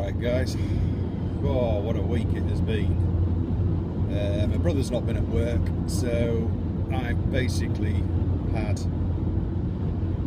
Alright guys, oh what a week it has been. My brother's not been at work, so I've basically had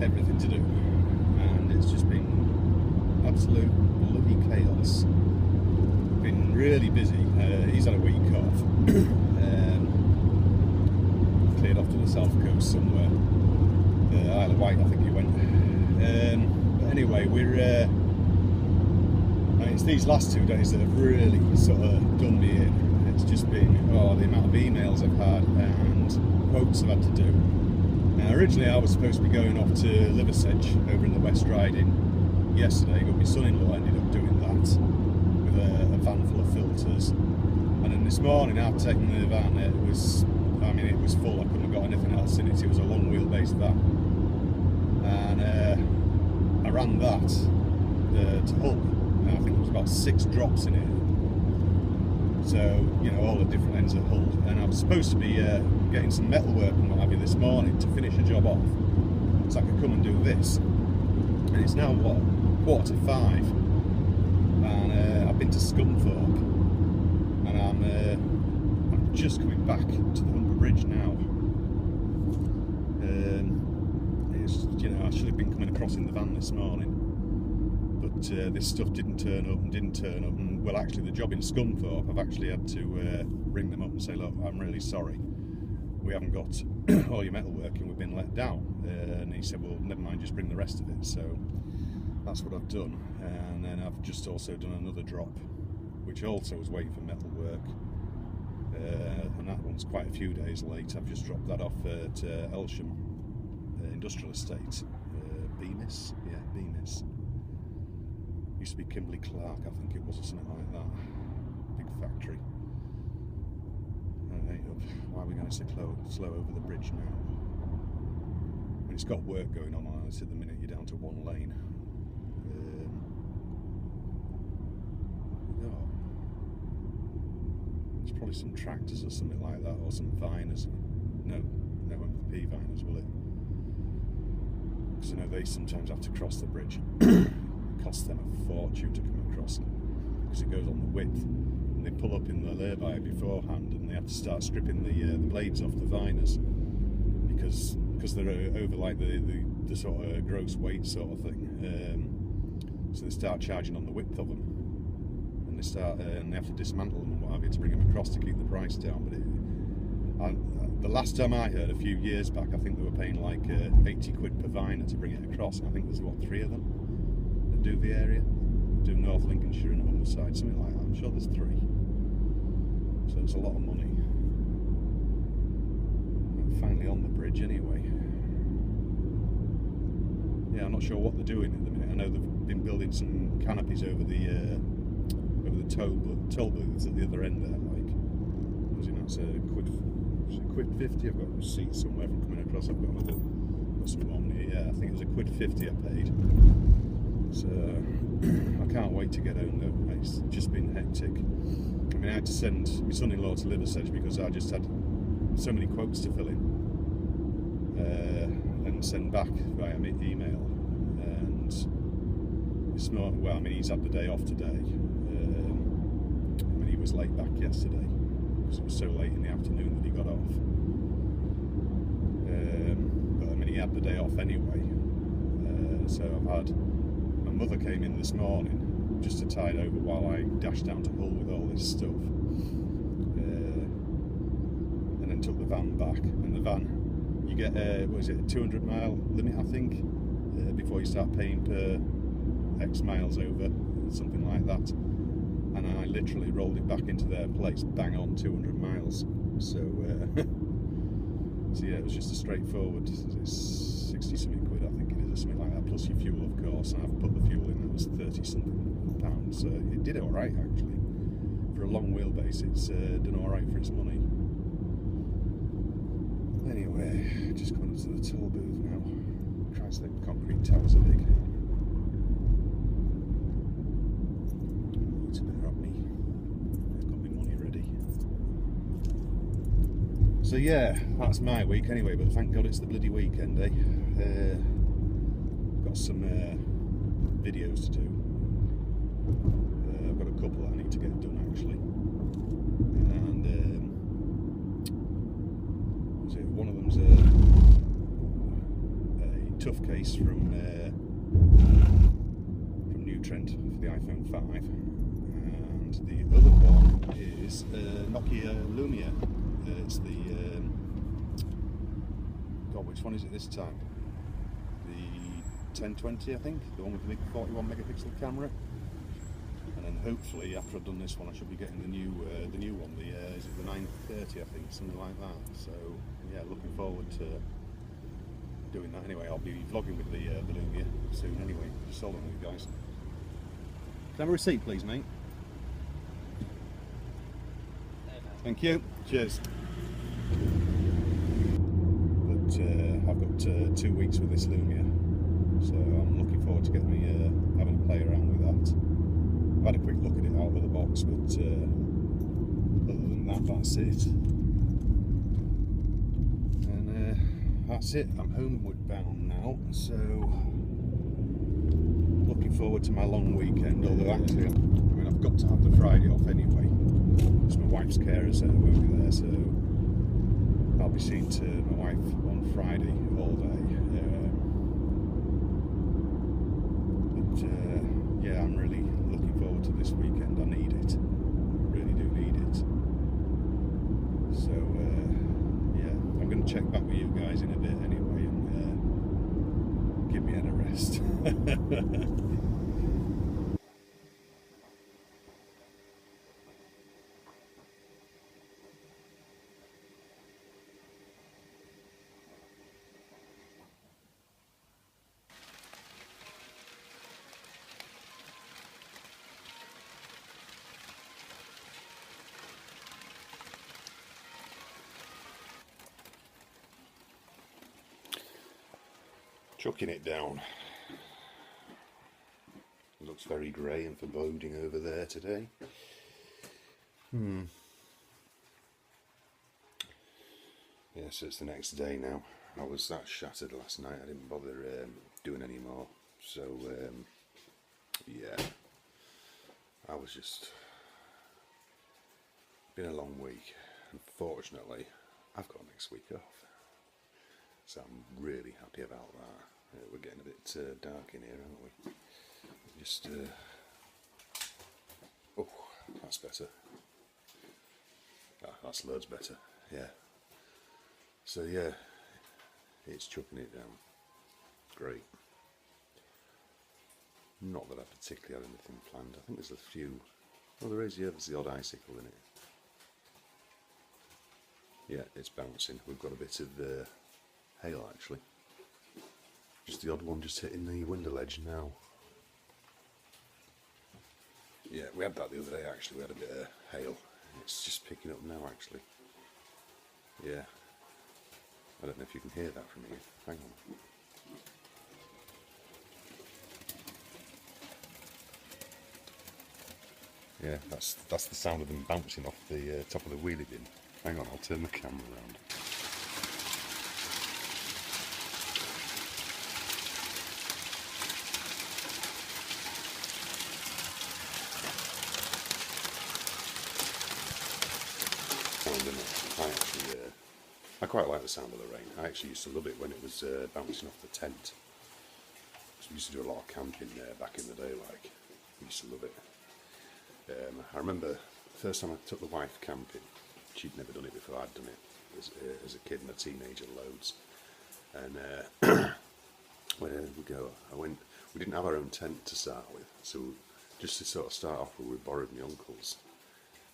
everything to do, and it's just been absolute bloody chaos. Been really busy. He's had a week off. Cleared off to the south coast somewhere, the Isle of Wight I think he went. But anyway, it's these last 2 days that have really sort of done me in. It's just been, the amount of emails I've had and quotes I've had to do. Now, originally I was supposed to be going off to Liversedge over in the West Riding yesterday, but my son-in-law ended up doing that with a van full of filters. And then this morning, after taking the van, it was full. I couldn't have got anything else in it. It was a long wheelbase van. And I ran that to Hull. I think there was about 6 drops in it, so all the different ends of Hull, and I was supposed to be getting some metal work and what have you this morning to finish a job off, so I could come and do this. And it's now what, 4:45, and I've been to Scunthorpe, and I'm just coming back to the Humber Bridge now. I should have been coming across in the van this morning, but this stuff didn't turn up, and well, actually the job in Scunthorpe, I've actually had to ring them up and say, look, I'm really sorry, we haven't got all your metal working, we've been let down. And he said, well, never mind, just bring the rest of it. So that's what I've done. And then I've just also done another drop, which also was waiting for metal work, and that one's quite a few days late. I've just dropped that off at Elsham Industrial Estate, Bemis, yeah, Bemis. Used to be Kimberly Clark, I think it was, or something like that. Big factory. Why are we going to sit slow over the bridge now? When it's got work going on it at the minute, you're down to one lane. There's probably some tractors or something like that, or some viners. No MVP viners, will it? Because I know they sometimes have to cross the bridge. It costs them a fortune to come across it, because it goes on the width, and they pull up in the lay-by beforehand, and they have to start stripping the blades off the viners, because they're over like the sort of gross weight sort of thing. So they start charging on the width of them, and they have to dismantle them and what have you to bring them across to keep the price down. But the last time I heard, a few years back, I think they were paying like 80 quid per viner to bring it across. I think there's 3 of them that do the area, do North Lincolnshire and Humberside, something like that. I'm sure there's 3. So it's a lot of money. We're finally on the bridge anyway. Yeah, I'm not sure what they're doing at the minute. I know they've been building some canopies over the toll booths at the other end there. It's a quid 50. I've got a receipt somewhere from coming across. I've got some more money. Yeah, I think it was a quid 50 I paid. So I can't wait to get home though. It's just been hectic. I mean, I had to send my son-in-law to Liversedge because I just had so many quotes to fill in and send back via email. And it's not, well, I mean, he's had the day off today. He was late back yesterday, because it was so late in the afternoon that he got off. But I mean, he had the day off anyway. So my mother came in this morning just to tide over while I dashed down to Hull with all this stuff. And then took the van back. And the van, you get a 200-mile limit, I think, before you start paying per X miles over, something like that. And I literally rolled it back into their place, bang on 200 miles. So, so yeah, it was just a straightforward, it's 60-something quid, I think it is, or something like that, plus your fuel, of course. And I've put the fuel in, that was 30-something pounds. So it did all right, actually. For a long wheelbase, it's done all right for its money. Anyway, just coming up to the toll booth now. Christ, the concrete towers are big. So yeah, that's my week anyway, but thank God it's the bloody weekend, eh? Got some videos to do. stuff case from New Trent for the iPhone 5, and the other one is Nokia Lumia. It's the God, which one is it this time? The 1020, I think, the one with the big 41 megapixel camera. And then hopefully, after I've done this one, I should be getting the new one. Is it the 930? I think, something like that. So yeah, looking forward to doing that. Anyway, I'll be vlogging with the Lumia soon. Anyway, just sold them with you guys. Can I have a receipt, please, mate? Thank you. Cheers. But I've got 2 weeks with this Lumia, so I'm looking forward to getting me having a play around with that. I've had a quick look at it out of the box, but other than that, that's it. And that's it. I'm homeward bound now, so looking forward to my long weekend. Although actually, I mean, I've got to have the Friday off anyway. It's my wife's carers that won't be there, so I'll be seeing to my wife on Friday all day. Yeah, I'm really looking forward to this weekend. I need it. I really do need it. So yeah, I'm going to check back with you guys in a bit anyway, and give me a rest. Chucking it down. It looks very grey and foreboding over there today. Yeah, so it's the next day now. I was that shattered last night, I didn't bother doing any more. So yeah, I was just, been a long week. Unfortunately, I've got next week off, so I'm really happy about that. We're getting a bit dark in here, aren't we? Just oh, that's better. That's loads better. Yeah. So yeah, it's chucking it down. Great. Not that I particularly had anything planned. I think there's a few. Oh, there is. Yeah, there's the odd icicle in it. Yeah, it's bouncing. We've got a bit of hail actually. Just the odd one just hitting the window ledge now. Yeah, we had that the other day actually. We had a bit of hail. It's just picking up now actually. Yeah. I don't know if you can hear that from here. Hang on. Yeah, that's the sound of them bouncing off the top of the wheelie bin. Hang on, I'll turn the camera around. I quite like the sound of the rain. I actually used to love it when it was bouncing off the tent. We used to do a lot of camping there back in the day, like. We used to love it. I remember the first time I took the wife camping, she'd never done it before, I'd done it as a kid and a teenager loads. And where did we go? We didn't have our own tent to start with, so just to sort of start off with, we borrowed my uncle's.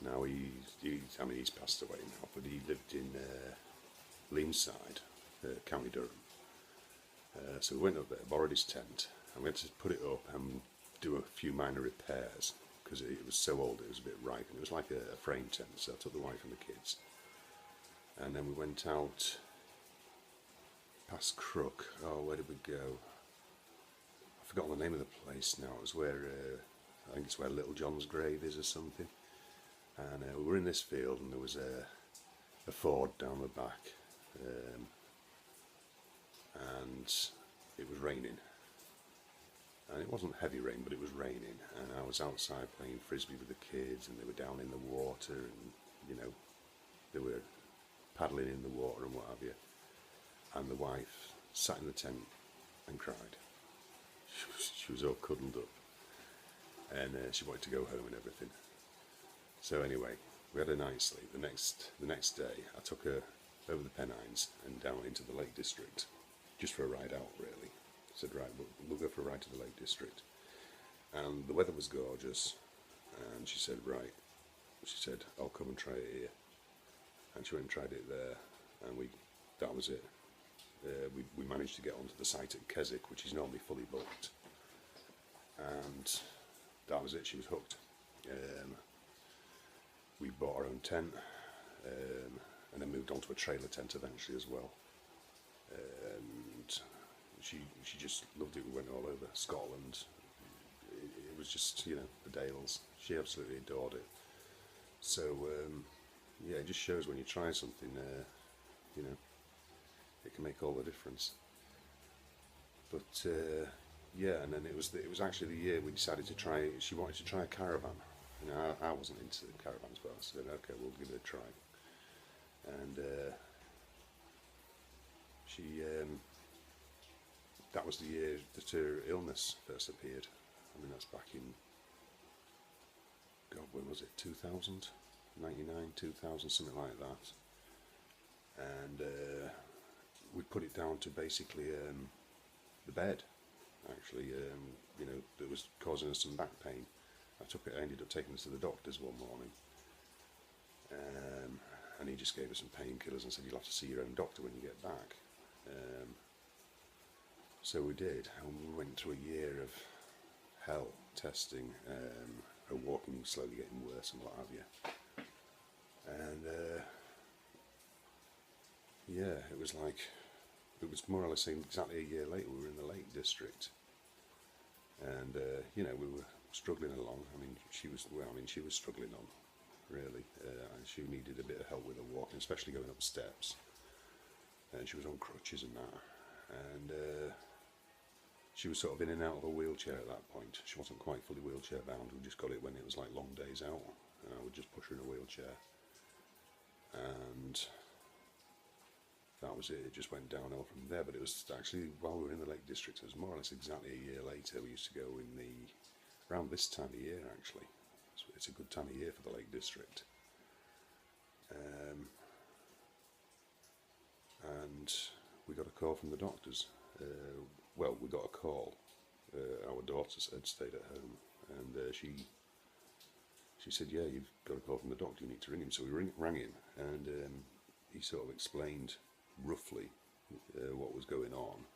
Now he's passed away now, but he lived in Leamside, County Durham. So we went up there, borrowed his tent, and we had to put it up and do a few minor repairs because it was so old it was a bit ripe, and it was like a frame tent. So I took the wife and the kids, and then we went out past Crook. Oh, where did we go? I've forgotten the name of the place now. It was where I think it's where Little John's grave is or something. And we were in this field, and there was a ford down the back, and it was raining. And it wasn't heavy rain, but it was raining, and I was outside playing frisbee with the kids, and they were down in the water, and you know, they were paddling in the water and what have you. And the wife sat in the tent and cried. She was all cuddled up, and she wanted to go home and everything. So anyway, we had a night's sleep. The next day, I took her over the Pennines and down into the Lake District, just for a ride out, really. I said, right, we'll go for a ride to the Lake District. And the weather was gorgeous, and she said, right, she said, I'll come and try it here. And she went and tried it there, and that was it. We managed to get onto the site at Keswick, which is normally fully booked, and that was it. She was hooked. We bought our own tent, and then moved on to a trailer tent eventually as well. And she just loved it. We went all over Scotland. It was just, you know, the Dales. She absolutely adored it. So yeah, it just shows when you try something, you know, it can make all the difference. But yeah, and then it was actually the year we decided to try. She wanted to try a caravan. You know, I wasn't into caravans, but I said, okay, we'll give it a try. And she, that was the year that her illness first appeared. I mean, that's back in, God, when was it? 2000, 99, 2000, something like that. And we put it down to basically the bed, actually, you know, that was causing us some back pain. I ended up taking us to the doctors one morning, and he just gave us some painkillers and said, you'll have to see your own doctor when you get back. So we did, and we went through a year of hell testing, her walking slowly getting worse and what have you. And yeah, it was more or less exactly a year later. We were in the Lake District, and you know, we were struggling along. I mean, she was struggling on, really. She needed a bit of help with her walking, especially going up steps. And she was on crutches and that. And she was sort of in and out of a wheelchair at that point. She wasn't quite fully wheelchair bound. We just got it when it was like long days out, and I would just push her in a wheelchair. And that was it. It just went downhill from there. But it was actually, while we were in the Lake District, it was more or less exactly a year later. We used to go around this time of year, actually. It's a good time of year for the Lake District. And we got a call from the doctors. Well, we got a call. Our daughter had stayed at home, and she said, yeah, you've got a call from the doctor, you need to ring him. So we rang him, and he sort of explained roughly what was going on.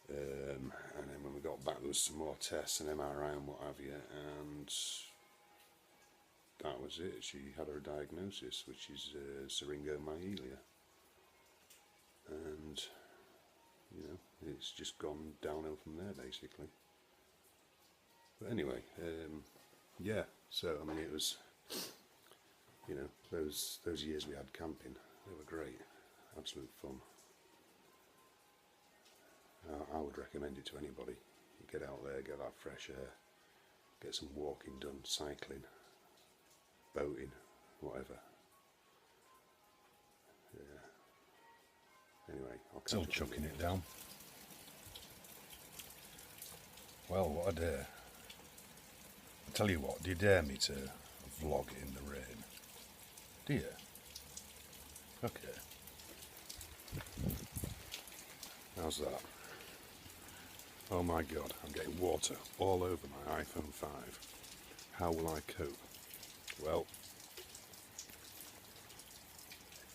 And then when we got back, there was some more tests and MRI and what have you, and that was it. She had her diagnosis, which is syringomyelia, and you know, it's just gone downhill from there basically. But anyway, yeah. So I mean, it was, you know, those years we had camping, they were great, absolute fun. I would recommend it to anybody. You get out there, get that fresh air, get some walking done, cycling, boating, whatever. Yeah. Anyway, I'll Still chucking it down. Well, what a day. I tell you what, do you dare me to vlog in the rain? Do you? Okay. How's that? Oh my God, I'm getting water all over my iPhone 5. How will I cope? Well,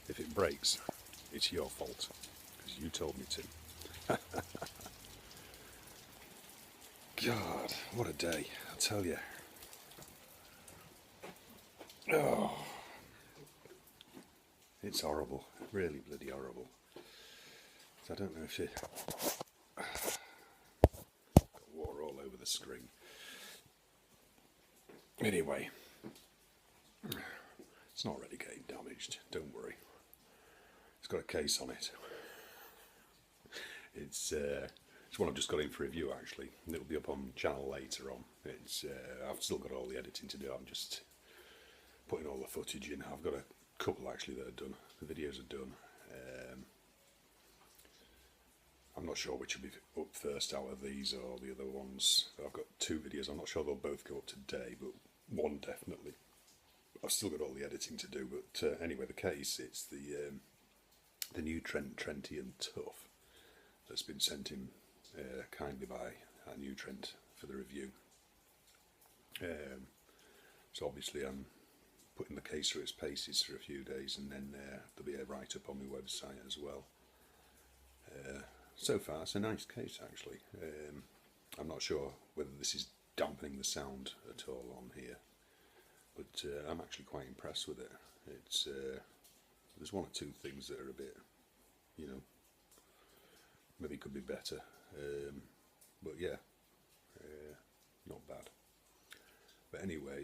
if it breaks, it's your fault, because you told me to. God, what a day, I tell you. Oh, it's horrible, really bloody horrible. So I don't know if you... water all over the screen. Anyway, it's not really getting damaged, don't worry. It's got a case on it. It's one I've just got in for review actually. It'll be up on the channel later on. I've still got all the editing to do. I'm just putting all the footage in. I've got a couple actually that are done. The videos are done. I'm not sure which will be up first out of these or the other ones. I've got 2 videos. I'm not sure they'll both go up today, but one definitely. I've still got all the editing to do, but anyway, the case, it's the new Trent and Tough that's been sent in kindly by our new Trent for the review. So obviously I'm putting the case through its paces for a few days, and then there'll be a write-up on my website as well. So far it's a nice case actually. I'm not sure whether this is dampening the sound at all on here, but I'm actually quite impressed with it. It's there's 1 or 2 things that are a bit, you know, maybe could be better, but yeah, not bad. But anyway,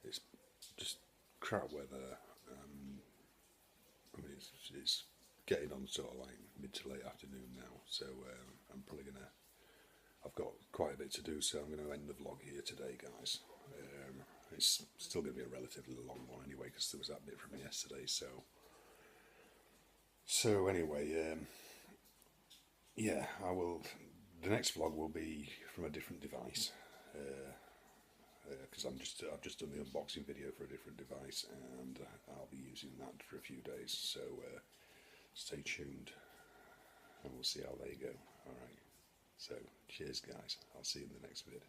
it's just crap weather. I mean, it's getting on sort of like mid to late afternoon now, so I'm probably gonna. I've got quite a bit to do, so I'm going to end the vlog here today, guys. It's still going to be a relatively long one anyway, because there was that bit from yesterday. So anyway, yeah, I will. The next vlog will be from a different device, because I've just done the unboxing video for a different device, and I'll be using that for a few days. So stay tuned, and we'll see how they go. All right. So cheers, guys. I'll see you in the next vid.